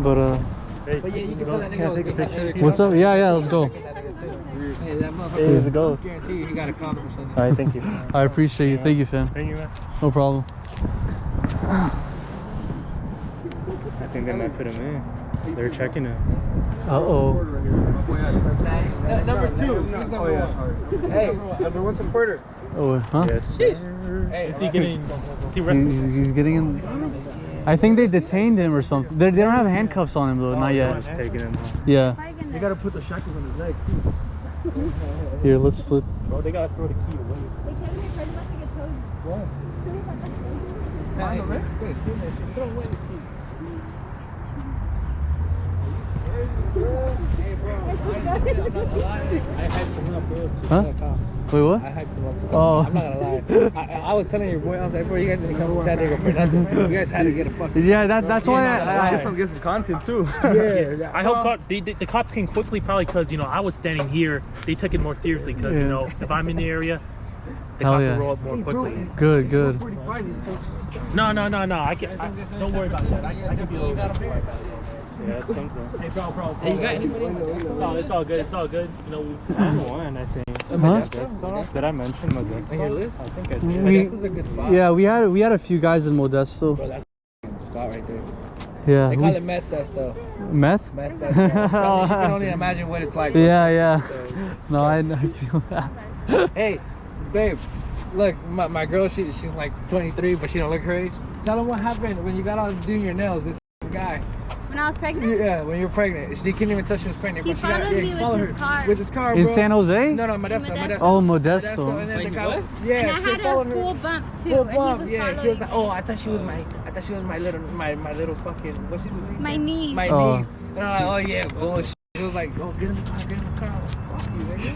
But Hey, But yeah, you can tell that nigga. what's up? Yeah, let's go. Hey, that motherfucker. Hey, the go. I guarantee you, he got a condom or something. All right, thank you. I appreciate you. Thank you, fam. Thank you, man. No problem. I think they might put him in. They're checking him. Uh-oh. Number 2. He's number 1. Hey, number 1 supporter. Oh, huh? Yes. Hey, is he getting? Is he arrested? He's getting in. I think they detained him or something. They don't have handcuffs on him though, not yet. Just taking him home. Yeah. You gotta put the shackles on his leg too. Here, let's flip. Bro, they gotta throw the key away. They came here pretty much to get towed. I know, man. Throw away the key. Hey, bro. hyped him up, bro. Huh? Wait, what? I hyped him up. To Oh. I'm not gonna lie. I was telling your boy, I was like, bro, you guys didn't come to San Diego for nothing. You guys had to get a fucking. Yeah, that's why I Get some content too. Yeah, I hope the cops came quickly, probably because I was standing here. They took it more seriously because if I'm in the area, the cops will roll up more quickly. Good, good. No. I can't. Don't worry about that. I can be a little bit. Yeah, that's something. Hey, bro. Hey, you got anybody? Oh, it's all good. It's all good. One, I think. Modesto? Did I mention Modesto? On your list? I think I did. Modesto's a good spot. Yeah, we had a few guys in Modesto. Bro, that's a good spot right there. Yeah. They call it meth dust though. Meth? Meth dust. You can only imagine what it's like. Yeah. So, No, I feel that. hey, babe, look, my girl, she's like 23, but she don't look her age. Tell them what happened when you got out doing your nails. This guy. When I was pregnant? Yeah, when you were pregnant. She couldn't even tell she was pregnant. He but she got, followed me with his car. With his car, In bro. San Jose? No, Modesto. Oh, Modesto. And then Wait, the guy, what? yeah, And I she had followed a her. full bump too. Full and bump, he was yeah. He was like, following oh, I thought she was my little fucking, what's she doing? my niece. My Oh. niece. And I'm like, oh yeah, bullshit. He was like, oh, get in the car. I was like, fuck you, nigga.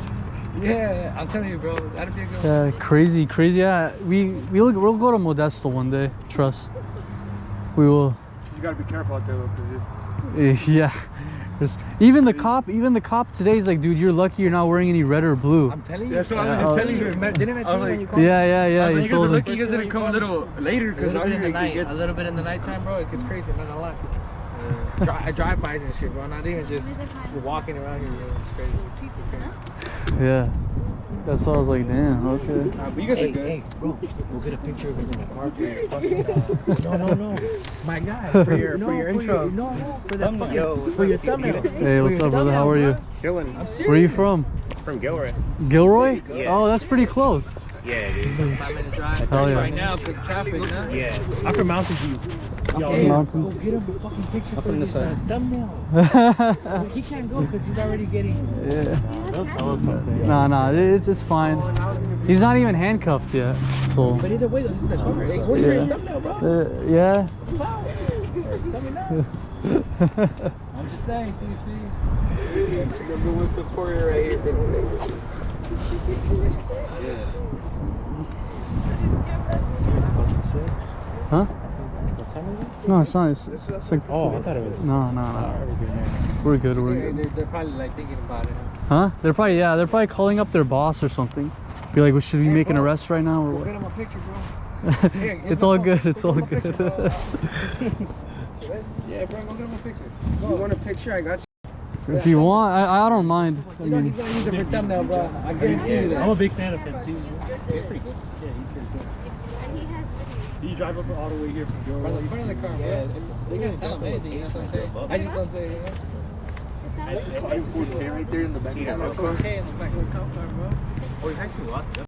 Yeah, I'm telling you, bro, that'd be a good one. Yeah, crazy. Yeah, we'll go to Modesto one day. Trust. We will. You gotta be careful out there though, cause Yeah. Even the cop today is like, dude, you're lucky you're not wearing any red or blue. I'm telling you. That's what I was telling you. Didn't I tell you when you called? Yeah. you guys You told are him. lucky you guys didn't come a little later, A cause little out bit here in the it night, gets. a little bit in the nighttime, bro. It gets crazy, I'm not gonna lie. Drive-bys and shit, bro. Not even just walking around here, bro. It's crazy. Yeah. That's why I was like, damn, okay. But you guys are good. Hey, bro, go get a picture of him in the car for your fucking, no. My guy, for your intro. For the for your thumbnail. Hey, what's up, brother? How are you? Chilling. Where are you from? From Gilroy. Gilroy? Yeah. Oh, that's pretty close. Yeah, dude. 5-minute drive. Hell yeah. Right now, because traffic, huh? Yeah. I'm from Mountain View. Hey, Mountain. go get him a fucking picture for this thumbnail. He can't go because he's already getting. Nah, it's fine. He's not even handcuffed yet, so. But either way, though, this is the car. Hey, where's your thumbnail, bro? Yeah. Tell me now. I'm just saying, CC. Number one supporter right here, bro. It's close to 6. Huh? What time is it? No, it's not. It's like. Oh, I thought it was. No. We're good. They're probably like thinking about it. Huh? They're probably calling up their boss or something. Be like, well, should we make an arrest right now or Go what? get him a picture, bro. Here, It's all good. It's all Give him a good. picture, bro. Yeah, bro, go get him a picture. Go. You want a picture? I got you. If you want, I don't mind. I He's gonna mean, use it for thumbnail, bro. I guarantee you that. I'm a big fan of him too. He's pretty good. Yeah, he's pretty good. And he has video. Do you drive up all the way here from Bro, Gilroy? in front of the car, bro. They gotta tell him anything, you know what I'm saying? I just don't say it, you know? 4K right there in the back. Yeah, 4K in the back of the cop car, bro. Oh, you actually locked up.